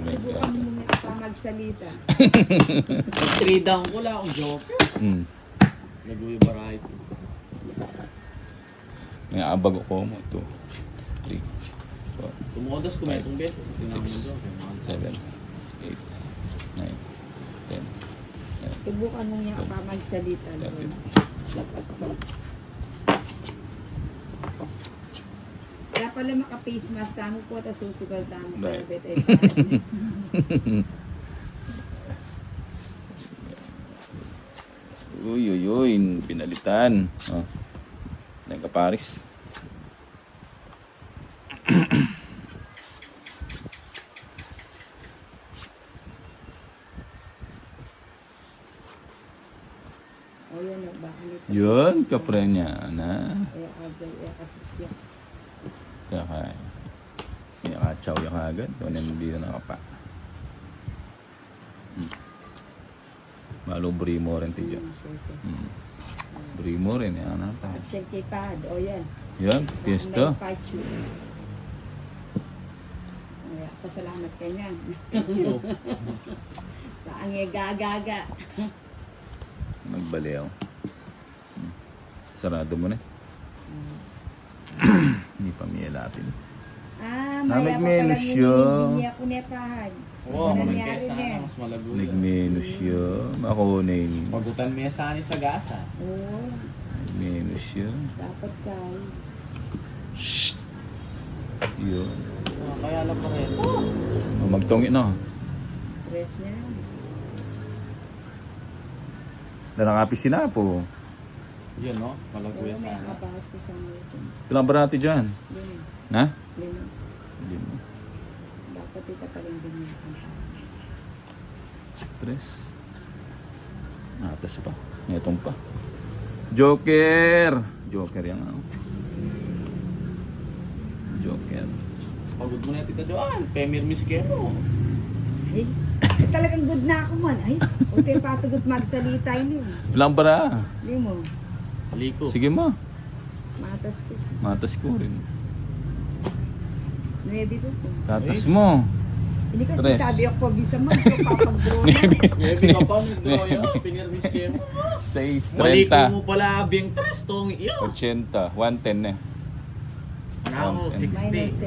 Subukan mo muna pa magsalita. 3 down ko lang akong joke. Nag-uwi variety. May abag ko mo. 2, 3, 4, Tumukodas ko may itong beses. 6, 7, 8, 9, 10, Subukan mo niya pa magsalita. 11, Kaya pala maka-face mask tamo po at susugal tamo. Right. Uy, pinalitan. Oh. Yan ka, Paris. O yan, nagbakalik. Yun, kapre niya. Na. Kaya yakachaw yaka agad. Doon yung dito nakapa. Malo brimo rin tiyo. Brimo rin. Yan na tayo. Check kay pad. O yan. Yan, piesto. Kaya, pasalamat ka niyan. Saan nga gagaga. Nagbaliw. Sarado mo na. Hindi pa miyelatin. Nagmenus siya. Hindi ako nepahan. Oo, Ano kung nangyari kesa na? mas malago. Nagmenus siya. Ako na yun. Pagutan mo sa anin sa gasa. Oo, Nagmenus siya. dapat kayo. Shhh! Yun. Kaya lang pa rin. Magtongit na. Press niya. Narangapi sinapo. Yun no, malago Oo, yan may sa anin. nakabahas ko sa mga ito. Ilang barati dyan? Lima. Na? Lima. Hindi mo. Dapat ito pa rin binyakan. 3. Atas pa. Itong pa. Joker! Joker yan. Joker. Pagod mo na tita Joan, Pemir Miskero. Ay, talagang good na ako man. Ay, uti patugot magsalita yun. Ilang bara? Hindi mo. Liko. Sige mo. Matas ko. Matas ko rin. 9 ko po. Tatas mo. Hindi kasi Tres. sabi ako, bisa mo, ito papag-draw na. Maybe ka pa nag-draw yan, Pemir Miskero. 6, Maliko 30, mo pala, biyang tres tong iyo. 80, 110 na. Ano, 60. Minus 7.